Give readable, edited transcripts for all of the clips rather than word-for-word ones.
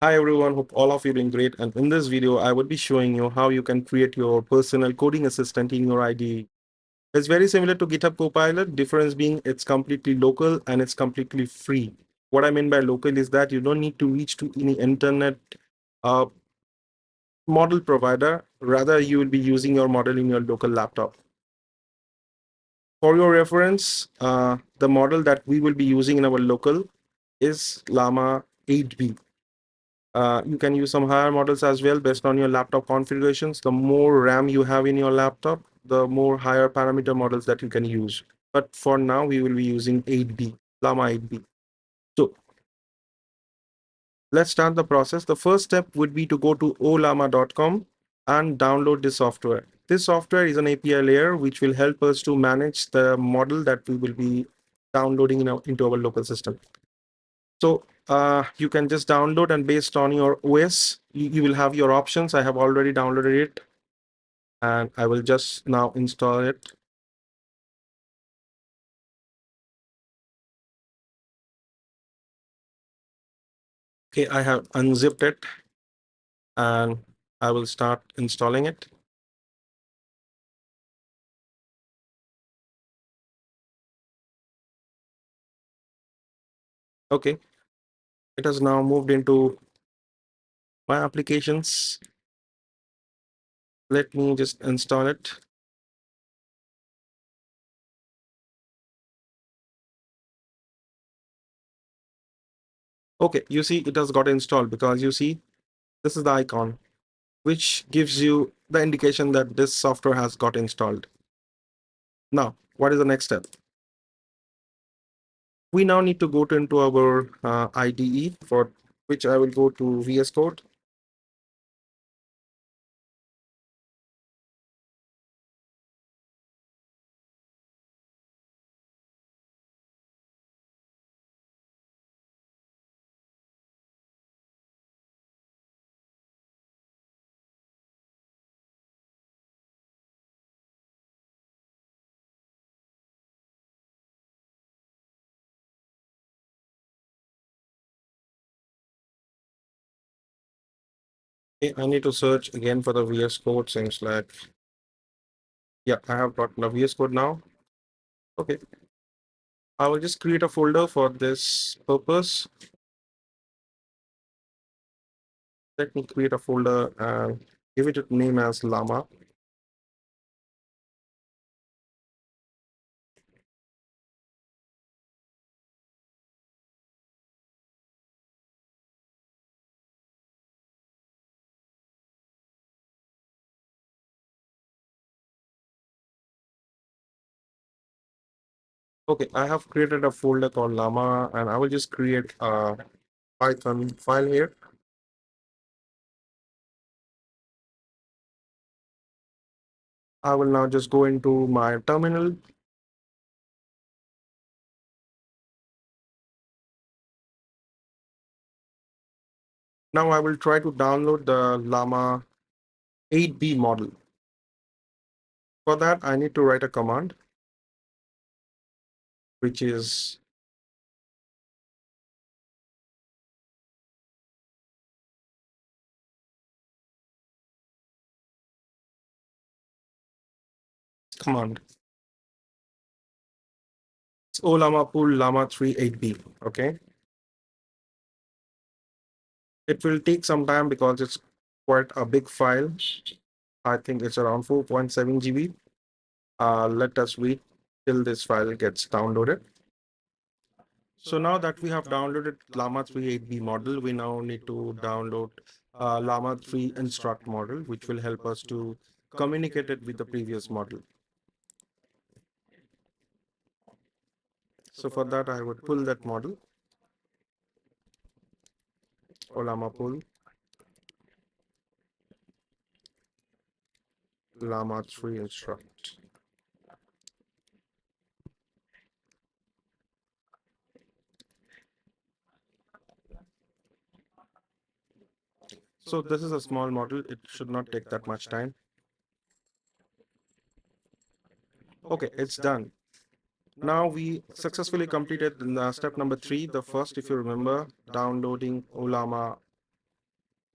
Hi everyone, hope all of you are doing great. And in this video, I would be showing you how you can create your personal coding assistant in your IDE. It's very similar to GitHub Copilot, difference being it's completely local and it's completely free. What I mean by local is that you don't need to reach to any internet uh, model provider. Rather, you will be using your model in your local laptop. For your reference, the model that we will be using in our local is Llama 8B. You can use some higher models as well based on your laptop configurations. The more RAM you have in your laptop, the more higher parameter models that you can use. But for now, we will be using 8B, Llama 8B. So let's start the process. The first step would be to go to olama.com and download this software. This software is an API layer which will help us to manage the model that we will be downloading into our local system. So you can just download, and based on your OS, you will have your options. I have already downloaded it and I will just now install it. Okay, I have unzipped it and I will start installing it. Okay, it has now moved into my applications. Let me just install it. Okay, you see it has got installed because you see this is the icon which gives you the indication that this software has got installed. Now, what is the next step? We now need to go into our IDE, for which I will go to VS Code. Okay, I need to search again for the VS Code. Seems like, yeah, I have got the VS Code now. Okay, I will just create a folder for this purpose. Let me create a folder and give it a name as Llama. Okay, I have created a folder called Llama, and I will just create a Python file here. I will now just go into my terminal. Now I will try to download the Llama 8B model. For that, I need to write a command, which is command. It's Llama pool Llama 38B. Okay. It will take some time because it's quite a big file. I think it's around 4.7 GB. Let us wait till this file gets downloaded. So now that we have downloaded Llama 38B model, we now need to download Llama 3 instruct model, which will help us to communicate it with the previous model. So for that, I would pull that model, Llama pull Llama 3 instruct. So this is a small model. It should not take that much time. Okay, it's done. Now we successfully completed step number 3. The first, if you remember, downloading Llama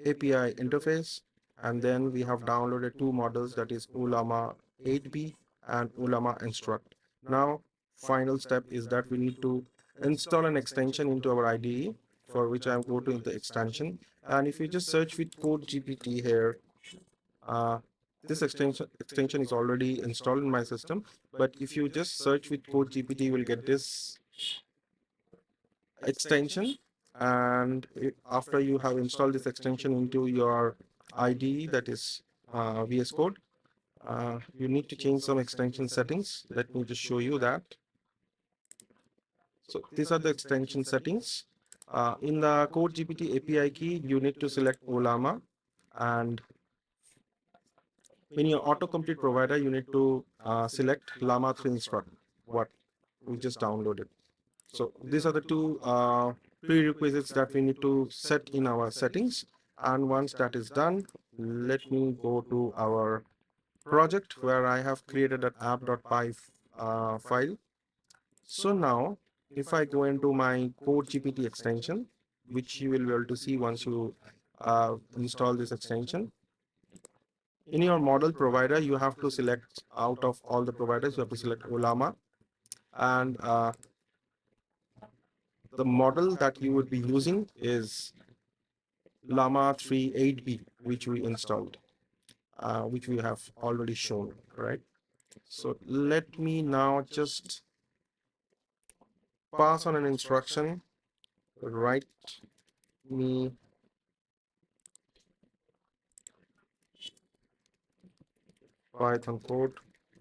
API interface, and then we have downloaded two models, that is Ulama 8B and Ulama Instruct. Now, final step is that we need to install an extension into our IDE, for which I'm going to the extension. And if you just search with code GPT here, uh, this extension is already installed in my system. But if you just search with code GPT, you will get this extension. And after you have installed this extension into your IDE, that is VS Code, you need to change some extension settings. Let me just show you that. So these are the extension settings. In the Code GPT API key, you need to select Olama, and in your autocomplete provider, you need to select Llama 3 Instruct, what we just downloaded. So these are the two prerequisites that we need to set in our settings. And once that is done, let me go to our project where I have created an app.py file. So now, if I go into my Code GPT extension, which you will be able to see once you install this extension, in your model provider, you have to select out of all the providers, you have to select Olama, and the model that you would be using is Llama 3 8B, which we installed, which we have already shown, right? So let me now just pass on an instruction, write me Python code,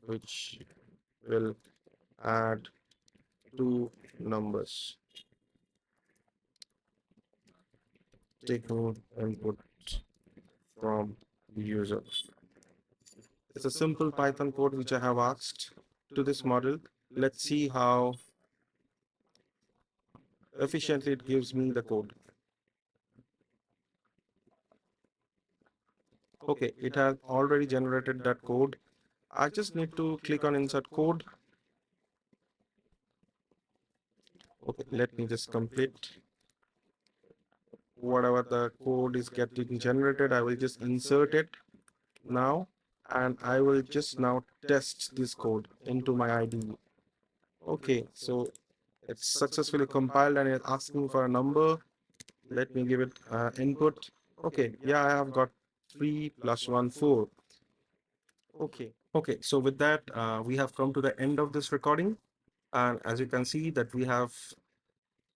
which will add two numbers, taking input from the user. It's a simple Python code which I have asked to this model. Let's see how efficiently it gives me the code. Okay, it has already generated that code. I just need to click on insert code. Okay, let me just complete whatever the code is getting generated. I will just insert it now, and I will just now test this code into my IDE. Okay, so it's successfully compiled and it's asking for a number. Let me give it input. Okay, yeah, I have got 3 plus 1, 4. Okay, so with that, we have come to the end of this recording. And as you can see that we have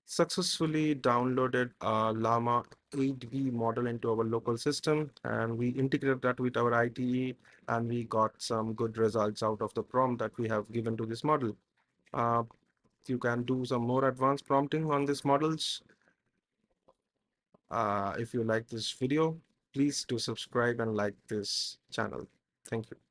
successfully downloaded a Llama 8B model into our local system, and we integrated that with our IDE, and we got some good results out of the prompt that we have given to this model. Uh, you can do some more advanced prompting on these models. If you like this video, please do subscribe and like this channel. Thank you.